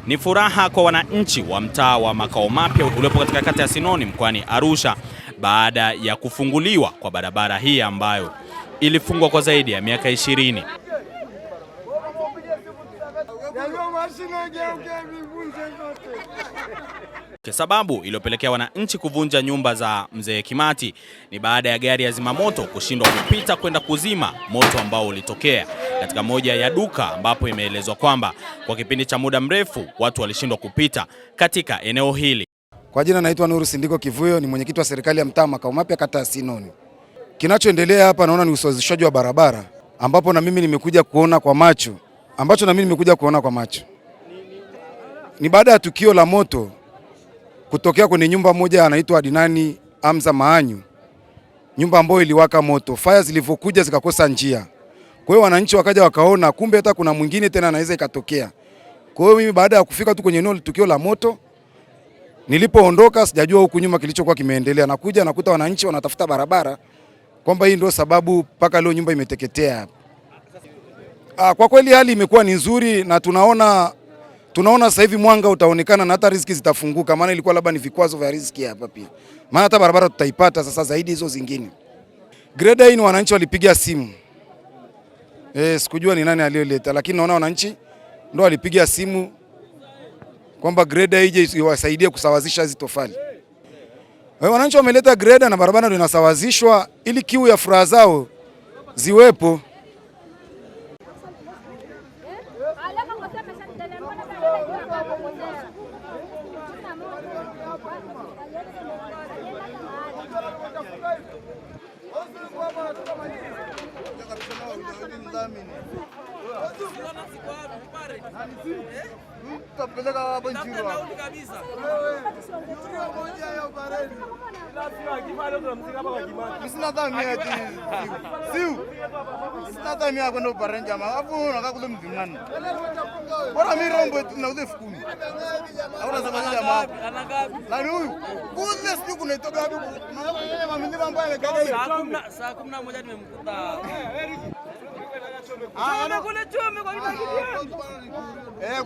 Ni furaha kwa wananchi wa mtaa wa Makao Mapya uliopo katika kata ya Sinoni mkoani Arusha baada ya kufunguliwa kwa barabara hii ambayo ilifungwa kwa zaidi ya miaka 20. Sababu iliyopelekea wananchi kuvunja nyumba za Mzee Kimati ni baada ya gari ya zimamoto kushindwa kupita kwenda kuzima moto ambao ulitokea katika moja ya duka, ambapo imeelezwa kwamba kwa kipindi cha muda mrefu watu walishindwa kupita katika eneo hili. Kwa jina naitwa Nuru Sindiko Kivuyo, ni mwenyekiti wa serikali ya mtaa Makao Mapya kata ya Sinoni. Kinachoendelea hapa naona ni usawazishaji wa barabara, ambapo na mimi nimekuja kuona kwa macho, ni baada ya tukio la moto kutokea kwenye nyumba moja anaitwa Adinani Hamza Maanyu, nyumba ambayo iliwaka moto. Fire zilivyokuja zikakosa njia. Kwa hiyo wananchi wakaja wakaona kumbe hata kuna mwingine tena anaweza ikatokea. Kwa hiyo mimi baada ya kufika tu kwenye eneo tukio la moto, nilipoondoka sijajua huku nyuma kilichokuwa kimeendelea. Nakuja nakuta wananchi wanatafuta barabara, kwamba hii ndio sababu mpaka leo nyumba imeteketea. Kwa kweli hali imekuwa ni nzuri na tunaona sasa hivi mwanga utaonekana na hata riziki zitafunguka, maana ilikuwa labda ni vikwazo vya riziki hapa pia. Maana hata barabara tutaipata sasa zaidi hizo zingine. Greda hii ni wananchi walipiga simu. Sikujua ni nani aliyoleta, lakini naona wananchi ndio walipiga simu kwamba greda ije iwasaidie kusawazisha hizo tofali. Wananchi wameleta greda na barabara ndio inasawazishwa ili kiu ya furaha zao ziwepo.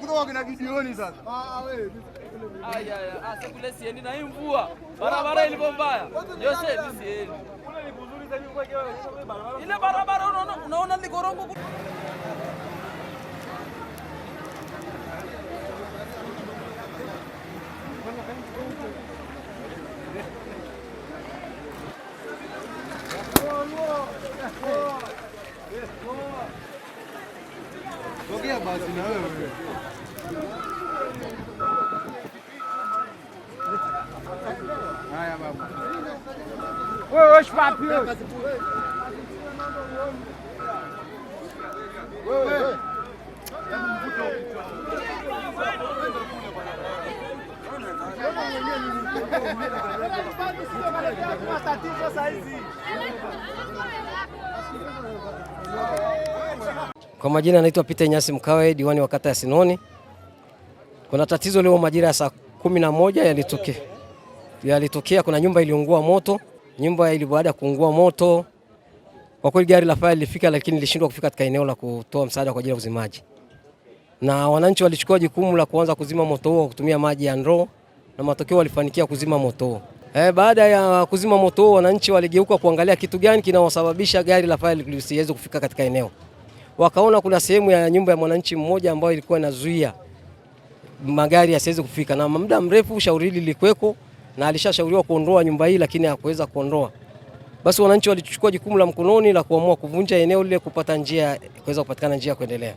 Kutoka kina Gideoni sasa. Kule siendi na hii mvua. Barabara ilivyo mbaya. Yose siendi. Ile barabara unaona ni korongo. Sogea basi na wewe. Haya baba. Wewe wapi wewe? Wewe. Kwa majina anaitwa Peter Nyasi Mkawe, diwani wa kata ya Sinoni. Kuna tatizo leo majira ya saa 11 yalitokea, kuna nyumba iliungua moto. Nyumba ili baada ya kuungua moto, kwa kweli gari la fire lilifika, lakini lilishindwa kufika katika eneo la kutoa msaada kwa ajili ya uzimaji. Na wananchi walichukua jukumu la kuanza kuzima moto huo kutumia maji ya ndoo, na matokeo walifanikia kuzima moto huo. Baada ya kuzima moto huo, wananchi waligeuka kuangalia kitu gani kinawasababisha gari la fire lisiweze kufika katika eneo. Wakaona kuna sehemu ya nyumba ya mwananchi mmoja ambayo ilikuwa inazuia magari yasiweze kufika, na muda mrefu shauri hili lilikweko na alishashauriwa kuondoa nyumba hii, lakini hakuweza kuondoa. Basi wananchi walichukua jukumu la mkononi la kuamua kuvunja eneo lile kupata njia, kuweza kupatikana njia kuendelea.